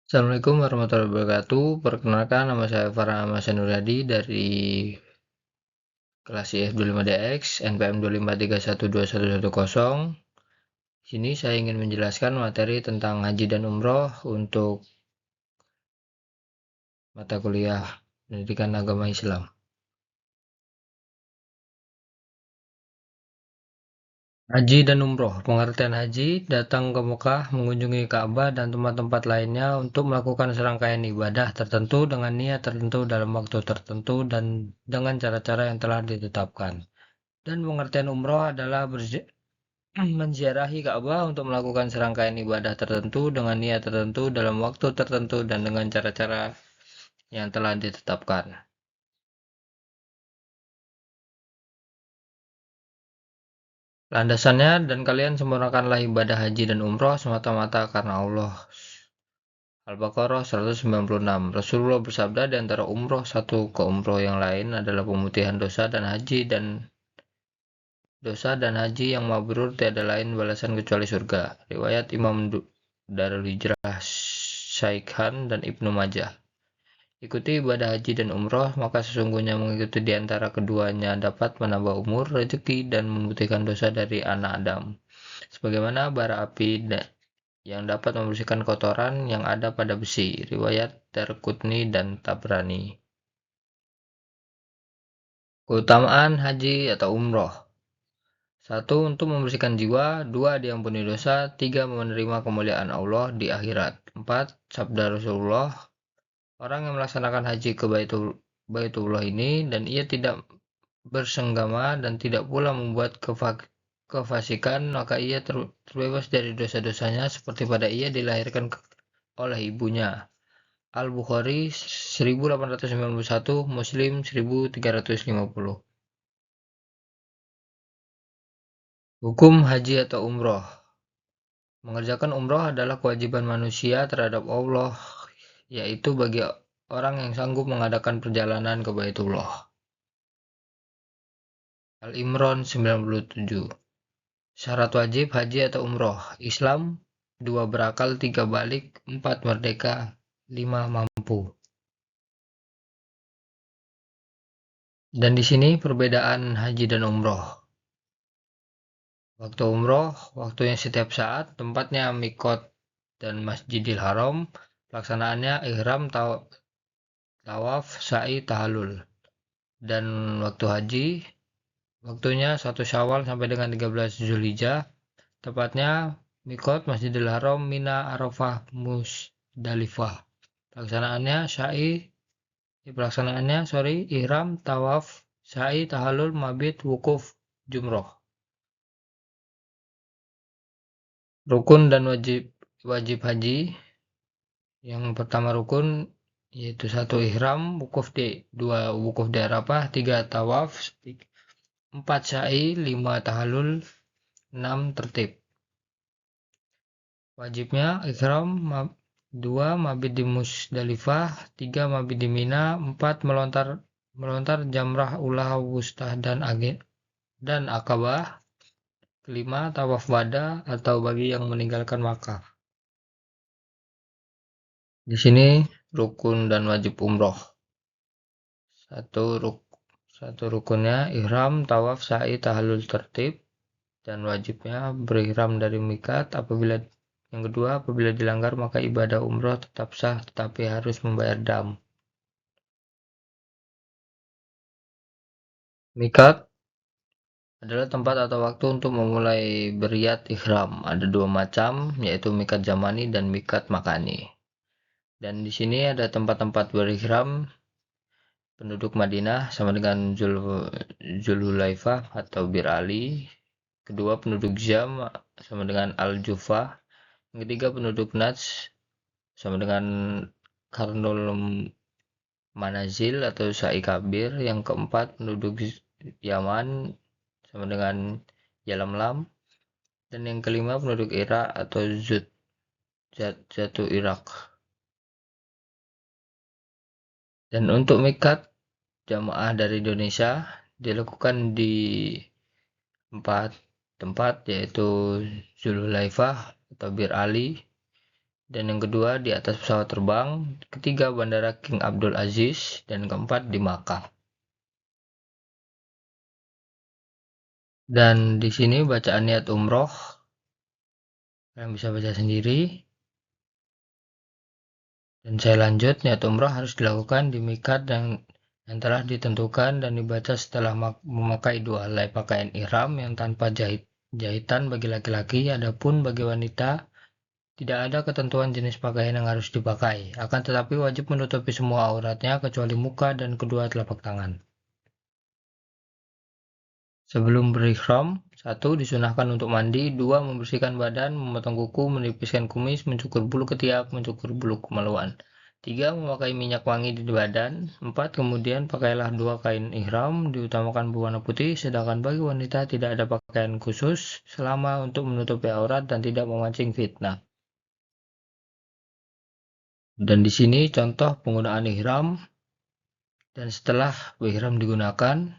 Assalamualaikum warahmatullahi wabarakatuh. Perkenalkan, nama saya Farhan Ahmad Nuryadi dari kelas IF25DX, NPM 253121110. Di sini saya ingin menjelaskan materi tentang haji dan umroh untuk mata kuliah Pendidikan Agama Islam. Haji dan umroh. Pengertian haji, datang ke Mekah, mengunjungi Ka'bah dan tempat-tempat lainnya untuk melakukan serangkaian ibadah tertentu dengan niat tertentu dalam waktu tertentu dan dengan cara-cara yang telah ditetapkan. Dan pengertian umroh adalah menziarahi Ka'bah untuk melakukan serangkaian ibadah tertentu dengan niat tertentu dalam waktu tertentu dan dengan cara-cara yang telah ditetapkan. Landasannya, dan kalian sempurnakanlah ibadah haji dan umroh semata-mata karena Allah. Al-Baqarah 196. Rasulullah bersabda, di antara umroh satu ke umroh yang lain adalah pemutihan dosa dan haji yang mabrur tiada lain balasan kecuali surga. Riwayat Imam Darul Hijrah Syaikhan dan Ibnu Majah. Ikuti ibadah haji dan umroh, maka sesungguhnya mengikuti di antara keduanya dapat menambah umur, rezeki, dan memutihkan dosa dari anak Adam. Sebagaimana bara api yang dapat membersihkan kotoran yang ada pada besi. Riwayat Darqutni dan Tabrani. Keutamaan haji atau umroh. 1. Untuk membersihkan jiwa. 2. Diampuni dosa. 3. Menerima kemuliaan Allah di akhirat. 4. Sabda Rasulullah, orang yang melaksanakan haji ke Baitullah ini dan ia tidak bersenggama dan tidak pula membuat kefasikan, maka ia terbebas dari dosa-dosanya seperti pada ia dilahirkan oleh ibunya. Al-Bukhari 1891, Muslim 1350. Hukum haji atau umroh. Mengerjakan umroh adalah kewajiban manusia terhadap Allah, yaitu bagi orang yang sanggup mengadakan perjalanan ke Baitullah. Al-Imran 97. Syarat wajib haji atau umroh. Islam 2 berakal, 3 balik, 4 merdeka, 5 mampu. Dan di sini perbedaan haji dan umroh. Waktu umroh, waktunya setiap saat, tempatnya Mikot dan Masjidil Haram, pelaksanaannya ihram, tawaf, sa'i, tahallul. Dan waktu haji, waktunya 1 Syawal sampai dengan 13 Zulhijjah, tepatnya Mikot, Masjidil Haram, Mina, Arafah, Musdalifah. Pelaksanaannya ihram, tawaf, sa'i, tahallul, mabit, wukuf, jumroh. Rukun dan wajib haji. Yang pertama rukun yaitu 1 ihram, 2 wukuf di Arafah, 3 tawaf, 4 sa'i, 5 tahallul, 6 tertib. Wajibnya ihram, 2 mabit di Musdalifah, 3 mabit di Mina, 4 melontar jamrah ula wustah dan akabah, 5 tawaf wada atau bagi yang meninggalkan Makkah. Di sini rukun dan wajib umroh. Satu rukunnya ihram, tawaf, sa'i, tahallul, tertib, dan wajibnya berihram dari mikat. Yang kedua, apabila dilanggar maka ibadah umroh tetap sah tetapi harus membayar dam. Mikat adalah tempat atau waktu untuk memulai beriat ihram. Ada 2 macam, yaitu mikat zamani dan mikat makani. Dan di sini ada tempat-tempat berihram. Penduduk Madinah sama dengan Zulhulaifah atau Bir Ali. Kedua, penduduk Syam sama dengan Al-Jufah. Yang ketiga, penduduk Najd sama dengan Karnul Manazil atau Sa'i Kabir. Yang keempat, penduduk Yaman sama dengan Yalamlam. Dan yang kelima, penduduk Irak atau Zatu Irak. Dan untuk mikat jamaah dari Indonesia dilakukan di 4 tempat, yaitu Zulhulaifah atau Bir Ali, Dan yang kedua di atas pesawat terbang, ketiga Bandara King Abdul Aziz, dan keempat di Makkah. Dan di sini bacaan niat umroh, kalian bisa baca sendiri. Dan saya lanjut, niat umroh harus dilakukan di miqat yang telah ditentukan dan dibaca setelah memakai dua helai pakaian ihram yang tanpa jahitan bagi laki-laki. Adapun bagi wanita, tidak ada ketentuan jenis pakaian yang harus dipakai, akan tetapi wajib menutupi semua auratnya kecuali muka dan kedua telapak tangan. Sebelum berihram, 1. Disunahkan untuk mandi, 2. Membersihkan badan, memotong kuku, menipiskan kumis, mencukur bulu ketiak, mencukur bulu kemaluan. 3. Memakai minyak wangi di badan. 4. Kemudian pakailah 2 kain ihram, diutamakan berwarna putih, sedangkan bagi wanita tidak ada pakaian khusus selama untuk menutupi aurat dan tidak memancing fitnah. Dan di sini contoh penggunaan ihram, dan setelah ihram digunakan,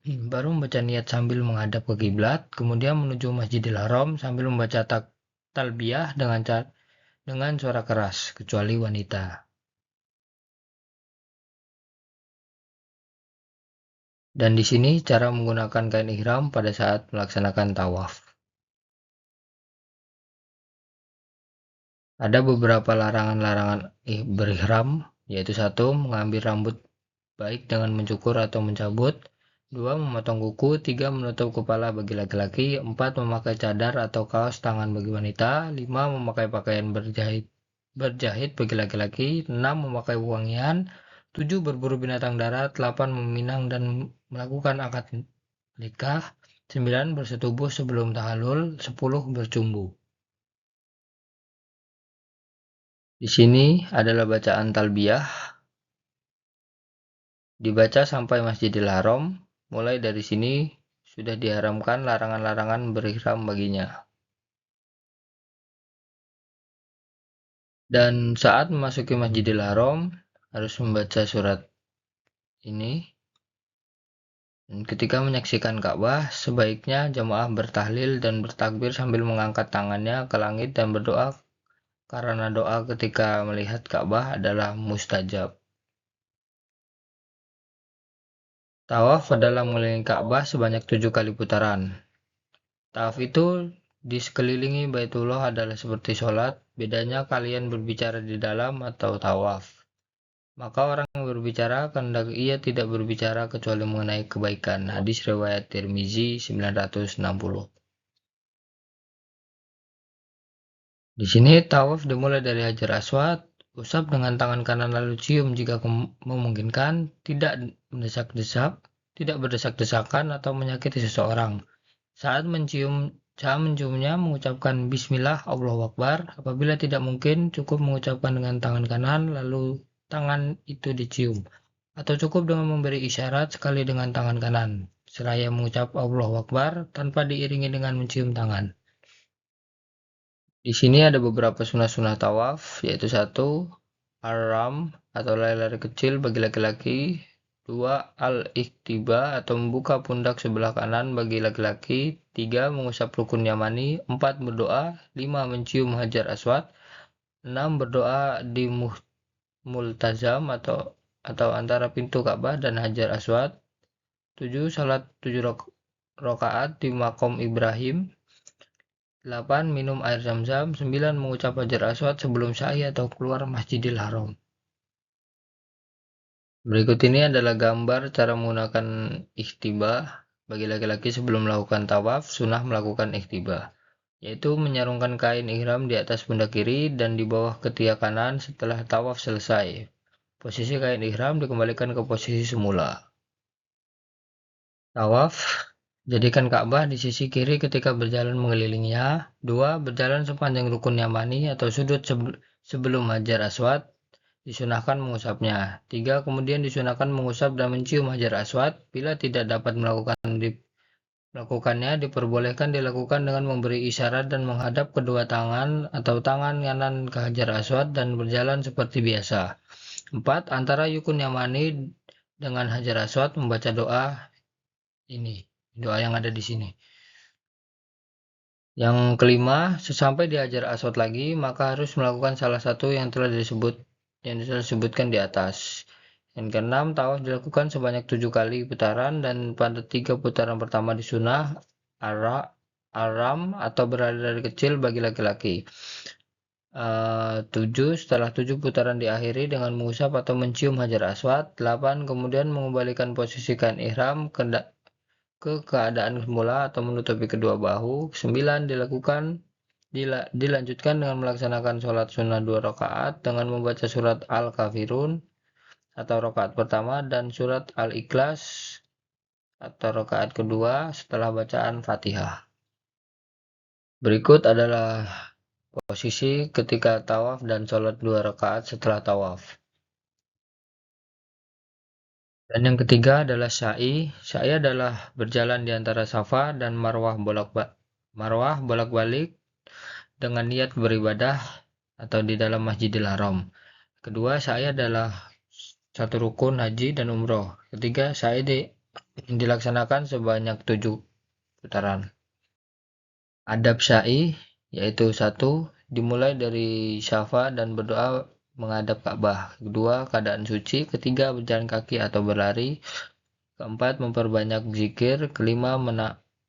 baru membaca niat sambil menghadap ke kiblat, kemudian menuju Masjidil Haram sambil membaca talbiyah dengan suara keras, kecuali wanita. Dan di sini cara menggunakan kain ihram pada saat melaksanakan tawaf. Ada beberapa larangan-larangan berihram, yaitu 1. Mengambil rambut baik dengan mencukur atau mencabut. 2. Memotong kuku. 3. Menutup kepala bagi laki-laki. 4. Memakai cadar atau kaos tangan bagi wanita. 5. Memakai pakaian berjahit bagi laki-laki. 6. Memakai wangian. 7. Berburu binatang darat. 8. Meminang dan melakukan akad nikah. 9. Bersetubuh sebelum tahallul. 10. Bercumbu. Di sini adalah bacaan talbiyah. Dibaca sampai Masjidil Haram. Mulai dari sini sudah diharamkan larangan-larangan berihram baginya. Dan saat memasuki Masjidil Haram harus membaca surat ini. Dan ketika menyaksikan Ka'bah, sebaiknya jamaah bertahlil dan bertakbir sambil mengangkat tangannya ke langit dan berdoa, karena doa ketika melihat Ka'bah adalah mustajab. Tawaf adalah mengelilingi Ka'bah sebanyak 7 kali putaran. Tawaf itu di sekelilingi Baitullah adalah seperti sholat, bedanya kalian berbicara di dalam atau tawaf. Maka orang yang berbicara hendak ia tidak berbicara kecuali mengenai kebaikan. Hadis riwayat Tirmizi 960. Di sini tawaf dimulai dari Hajar Aswad, usap dengan tangan kanan lalu cium jika memungkinkan, tidak berdesak-desakan atau menyakiti seseorang. Saat menciumnya mengucapkan Bismillah Allahu Akbar. Apabila tidak mungkin, cukup mengucapkan dengan tangan kanan lalu tangan itu dicium, atau cukup dengan memberi isyarat sekali dengan tangan kanan seraya mengucap Allahu Akbar tanpa diiringi dengan mencium tangan. Di sini ada beberapa sunah-sunah tawaf, yaitu 1. Ar-ram atau lari-lari kecil bagi laki-laki. 2. Al-Iqtiba atau membuka pundak sebelah kanan bagi laki-laki. 3. Mengusap rukun yamani. 4. Berdoa. 5. Mencium Hajar Aswad. 6. Berdoa di multazam atau antara pintu Ka'bah dan Hajar Aswad. 7. Salat 7 rakaat di Maqam Ibrahim. 8. Minum air zam-zam. 9. Mengucap Hajar Aswad sebelum sa'i atau keluar Masjidil Haram. Berikut ini adalah gambar cara menggunakan ikhtiba bagi laki-laki sebelum melakukan tawaf. Sunnah melakukan ikhtiba, yaitu menyarungkan kain ihram di atas pundak kiri dan di bawah ketiak kanan setelah tawaf selesai. Posisi kain ihram dikembalikan ke posisi semula. Tawaf, jadikan Ka'bah di sisi kiri ketika berjalan mengelilinginya. 2. Berjalan sepanjang rukun yamani atau sudut sebelum Hajar Aswad. Disunahkan mengusapnya. 3. Kemudian disunahkan mengusap dan mencium Hajar Aswad. Bila tidak dapat melakukannya, diperbolehkan dilakukan dengan memberi isyarat dan menghadap kedua tangan atau tangan kanan ke Hajar Aswad dan berjalan seperti biasa. 4. Antara Rukun Yamani dengan Hajar Aswad membaca doa ini, doa yang ada di sini. Yang kelima, sesampai diajar Aswad lagi, maka harus melakukan salah satu yang telah disebutkan di atas. Yang keenam, tawaf dilakukan sebanyak 7 kali putaran, dan pada 3 putaran pertama disunah aram atau berlari dari kecil bagi laki-laki. 7. Setelah 7 putaran diakhiri dengan mengusap atau mencium Hajar Aswad. 8. Kemudian mengembalikan posisi kain ihram ke keadaan semula atau menutupi kedua bahu. 9. Dilanjutkan dengan melaksanakan sholat sunnah 2 rakaat dengan membaca surat Al-Kafirun atau rakaat pertama dan surat Al-Ikhlas atau rakaat kedua setelah bacaan Fatihah. Berikut adalah posisi ketika tawaf dan sholat 2 rakaat setelah tawaf. Dan yang ketiga adalah sa'i. Sa'i adalah berjalan di antara Safa dan Marwah bolak-balik dengan niat beribadah atau di dalam Masjidil Haram. Kedua, sa'i adalah satu rukun haji dan umroh. Ketiga, sa'i dilaksanakan sebanyak 7 putaran. Adab sa'i yaitu 1. Dimulai dari Syafa dan berdoa menghadap Ka'bah. Kedua, keadaan suci. Ketiga, berjalan kaki atau berlari. Keempat, memperbanyak zikir. Kelima,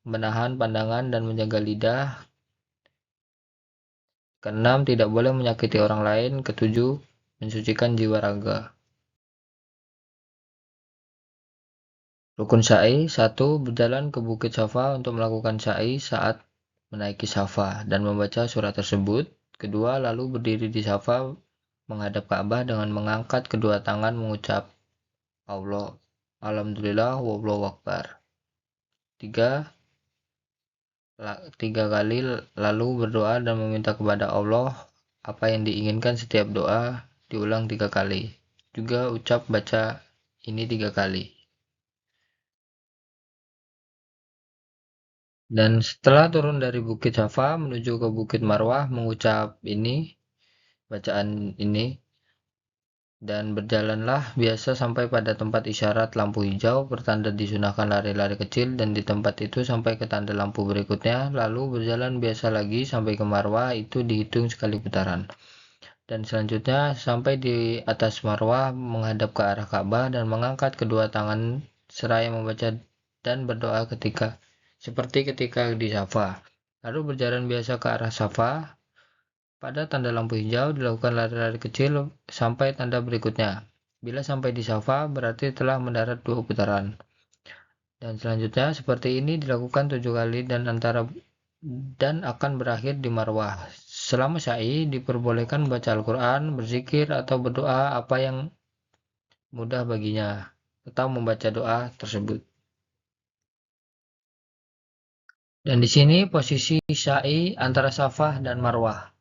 menahan pandangan dan menjaga lidah. Keenam, tidak boleh menyakiti orang lain. Ketujuh, mensucikan jiwa raga. Rukun sa'i. 1. Berjalan ke Bukit Safa untuk melakukan sa'i saat menaiki Safa dan membaca surat tersebut. Kedua, lalu berdiri di Safa menghadap Ka'bah dengan mengangkat kedua tangan mengucap Allah, Alhamdulillah, Wallahu Akbar. 3 kali lalu berdoa dan meminta kepada Allah apa yang diinginkan. Setiap doa diulang 3 kali. Juga ucap baca ini 3 kali. Dan setelah turun dari Bukit Safa menuju ke Bukit Marwah mengucap bacaan ini, dan berjalanlah biasa sampai pada tempat isyarat lampu hijau pertanda disunahkan lari-lari kecil, dan di tempat itu sampai ke tanda lampu berikutnya, lalu berjalan biasa lagi sampai ke Marwah, itu dihitung sekali putaran. Dan selanjutnya sampai di atas Marwah menghadap ke arah Ka'bah dan mengangkat kedua tangan seraya membaca dan berdoa seperti ketika di Safa. Lalu berjalan biasa ke arah Safa. Pada tanda lampu hijau dilakukan lari-lari kecil sampai tanda berikutnya. Bila sampai di Safa berarti telah mendarat 2 putaran. Dan selanjutnya seperti ini dilakukan 7 kali dan akan berakhir di Marwah. Selama sa'i diperbolehkan membaca Al-Quran, berzikir atau berdoa apa yang mudah baginya, atau membaca doa tersebut. Dan di sini posisi sa'i antara Safa dan Marwah.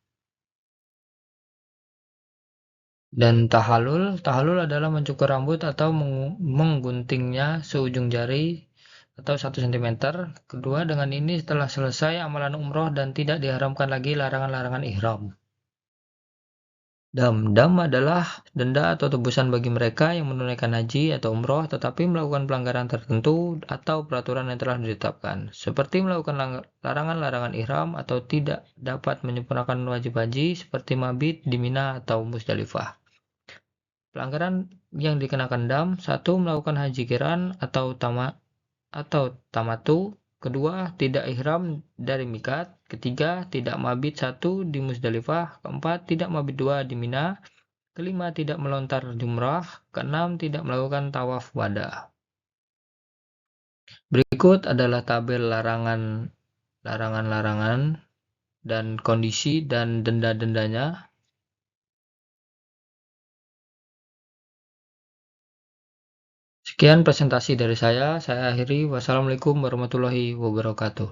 Dan tahalul adalah mencukur rambut atau mengguntingnya seujung jari atau 1 cm. Kedua, dengan ini setelah selesai amalan umroh dan tidak diharamkan lagi larangan-larangan ihram. Dam adalah denda atau tebusan bagi mereka yang menunaikan haji atau umroh tetapi melakukan pelanggaran tertentu atau peraturan yang telah ditetapkan, seperti melakukan larangan-larangan ihram atau tidak dapat menyempurnakan wajib haji seperti mabit di Mina atau Musdalifah. Pelanggaran yang dikenakan dam: 1. Melakukan haji qiran atau tamatu. Kedua, tidak ihram dari miqat. Ketiga, tidak mabit 1 di Musdalifah. Keempat, tidak mabit 2 di Mina. Kelima, tidak melontar jumrah. Keenam, tidak melakukan tawaf wada. Berikut adalah tabel larangan dan kondisi dan denda-dendanya. Sekian presentasi dari saya akhiri. Wassalamualaikum warahmatullahi wabarakatuh.